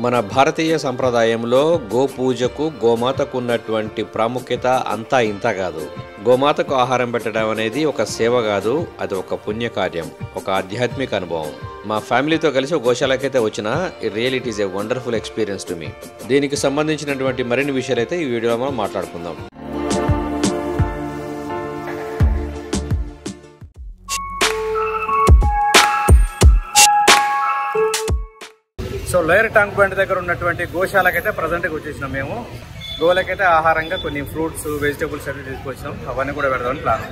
మన భారతీయ సంప్రదాయంలో గోపూజకు గోమాతకు ఉన్నటువంటి ప్రాముఖ్యత అంతా ఇంత కాదు. గోమాతకు ఆహారం పెట్టడం అనేది ఒక సేవ కాదు, అది ఒక పుణ్యకార్యం, ఒక ఆధ్యాత్మిక అనుభవం. మా ఫ్యామిలీతో కలిసి గోశాలకైతే వచ్చిన real it is a wonderful experience to me. దీనికి సంబంధించినటువంటి మరిన్ని విషయాలు అయితే ఈ వీడియోలో మనం మాట్లాడుకుందాం. సో లోయర్ ట్యాంక్ బండ్ దగ్గర ఉన్నటువంటి గోశాలకైతే ప్రజెంట్గా వచ్చేసినాం. మేము గోలకైతే ఆహారంగా కొన్ని ఫ్రూట్స్, వెజిటేబుల్స్ అవి తీసుకొచ్చినాం. అవన్నీ కూడా పెడదామని ప్లాన్.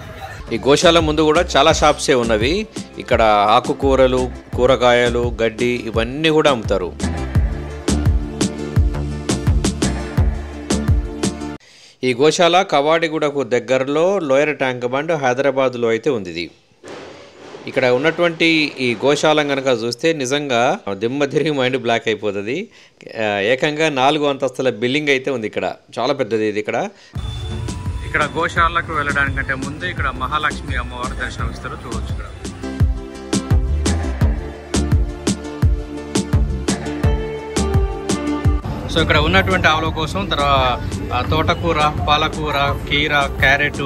ఈ గోశాల ముందు కూడా చాలా షాప్సే ఉన్నవి. ఇక్కడ ఆకుకూరలు, కూరగాయలు, గడ్డి ఇవన్నీ కూడా అమ్ముతారు. ఈ గోశాల కవాడిగూడకు దగ్గరలో లోయర్ ట్యాంక్ బండ్ హైదరాబాద్లో అయితే ఉంది. ఇక్కడ ఉన్నటువంటి ఈ గోశాలం కనుక చూస్తే నిజంగా దిమ్మ తిరిగి మైండ్ బ్లాక్ అయిపోతుంది. ఏకంగా 4 అంతస్తుల బిల్డింగ్ అయితే ఉంది. ఇక్కడ చాలా పెద్దది ఇది. ఇక్కడ గోశాలకు వెళ్ళడానికంటే ముందు ఇక్కడ మహాలక్ష్మి అమ్మవారు దర్శనం ఇస్తారు, చూడవచ్చు. ఇక్కడ సో ఇక్కడ ఉన్నటువంటి ఆవుల కోసం తోటకూర, పాలకూర, కీర, క్యారెట్,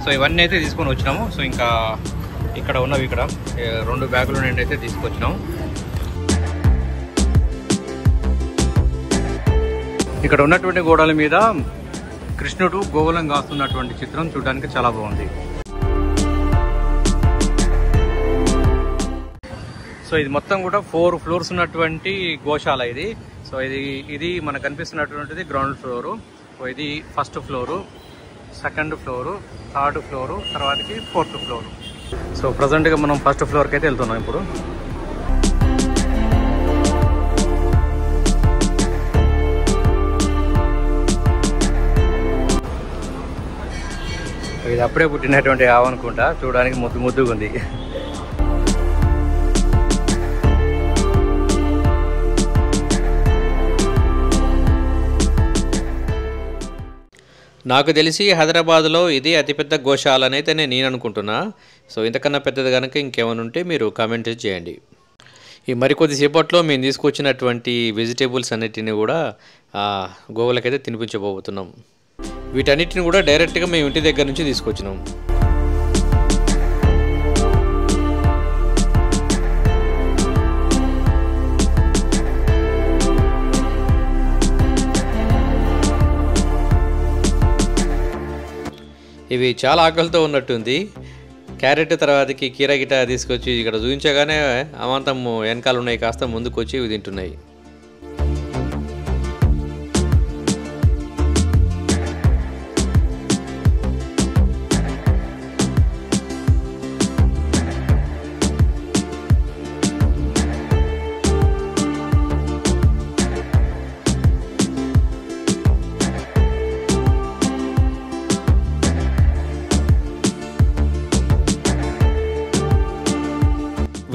సో ఇవన్నీ అయితే తీసుకొని వచ్చినాము. సో ఇంకా ఇక్కడ ఉన్నవి ఇక్కడ 2 బ్యాగులు నుండి అయితే తీసుకొచ్చినాం. ఇక్కడ ఉన్నటువంటి గోడల మీద కృష్ణుడు గోవులం కాస్తున్నటువంటి చిత్రం చూడడానికి చాలా బాగుంది. సో ఇది మొత్తం కూడా 4 ఫ్లోర్స్ ఉన్నటువంటి గోశాల ఇది. సో ఇది మనకు కనిపిస్తున్నటువంటిది గ్రౌండ్ ఫ్లోరు. సో ఇది first floor, second floor, third floor, తర్వాతకి 4th ఫ్లోరు. సో ప్రజెంట్గా మనం ఫస్ట్ ఫ్లోర్కి అయితే వెళ్తున్నాం. ఇప్పుడు ఇది అప్పుడే పుట్టినటువంటి ఆవు అనుకుంటా, చూడడానికి ముద్దుగా ఉంది. నాకు తెలిసి హైదరాబాద్లో ఇది అతిపెద్ద గోశాల అని అయితే నేను అనుకుంటున్నా. సో ఇంతకన్నా పెద్దది కనుక ఇంకేమైనా ఉంటే మీరు కామెంట్ చేయండి. ఈ మరికొద్దిసేపట్లో మేము తీసుకొచ్చినటువంటి వెజిటేబుల్స్ అన్నిటిని కూడా గోవులకైతే తినిపించబోతున్నాం. వీటన్నిటిని కూడా డైరెక్ట్గా మేము ఇంటి దగ్గర నుంచి తీసుకొచ్చినాం. ఇవి చాలా ఆకలితో ఉన్నట్టుంది. క్యారెట్ తర్వాతకి కీర గిట తీసుకొచ్చి ఇక్కడ చూపించగానే అమాంతం వెనకాల ఉన్నాయి, కాస్త ముందుకు వచ్చి ఇవి తింటున్నాయి.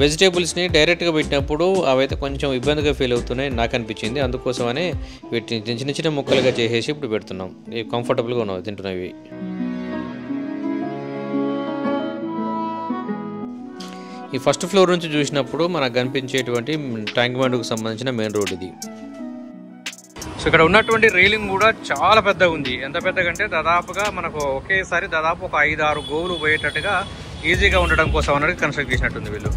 వెజిటేబుల్స్ని డైరెక్ట్గా పెట్టినప్పుడు అవైతే కొంచెం ఇబ్బందిగా ఫీల్ అవుతున్నాయి నాకు అనిపించింది. అందుకోసమనే వీటిని చిన్న చిన్న ముక్కలుగా చేసేసి ఇప్పుడు పెడుతున్నాం. ఇవి కంఫర్టబుల్గా ఉన్నాయి తింటున్నవి. ఈ ఫస్ట్ ఫ్లోర్ నుంచి చూసినప్పుడు మనకు కనిపించేటువంటి ట్యాంక్ బండ్కు సంబంధించిన మెయిన్ రోడ్ ఇది. సో ఇక్కడ ఉన్నటువంటి రైలింగ్ కూడా చాలా పెద్దగా ఉంది. ఎంత పెద్దగా అంటే దాదాపుగా మనకు ఒకేసారి దాదాపు ఒక 5-6 గోవులు పోయేటట్టుగా ఈజీగా ఉండడం కోసం అన్నది కన్స్ట్రక్ట్ చేసినట్టుంది వీళ్ళు.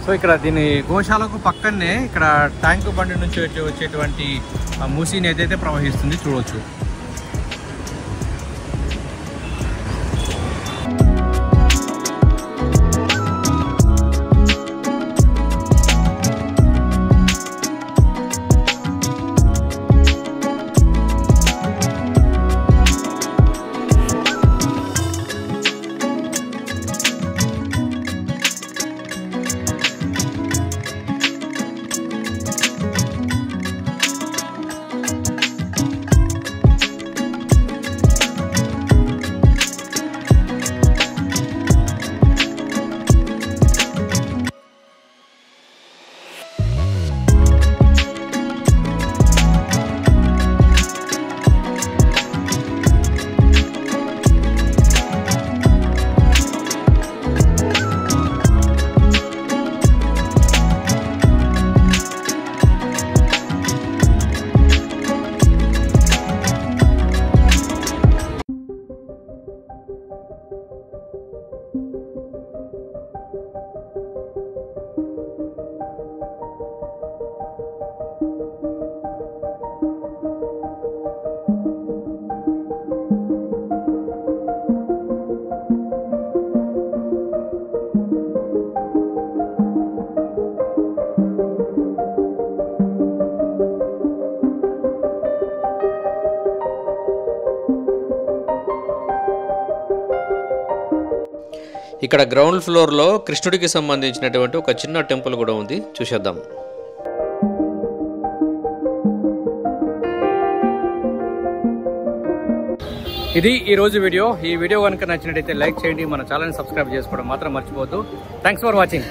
సో ఇక్కడ దీని గోశాలకు పక్కనే ఇక్కడ ట్యాంక్ బండి నుంచి వచ్చేటువంటి మూసీ నది అయితే ప్రవహిస్తుంది, చూడవచ్చు. ఇక్కడ గ్రౌండ్ ఫ్లోర్లో కృష్ణుడికి సంబంధించినటువంటి ఒక చిన్న టెంపుల్ కూడా ఉంది, చూసేద్దాం. ఇది ఈ రోజు వీడియో. ఈ వీడియో కనుక నచ్చినట్టయితే లైక్ చేయండి, మన ఛానల్ని సబ్స్క్రైబ్ చేసుకోవడం మాత్రం మర్చిపోవద్దు. Thanks for watching.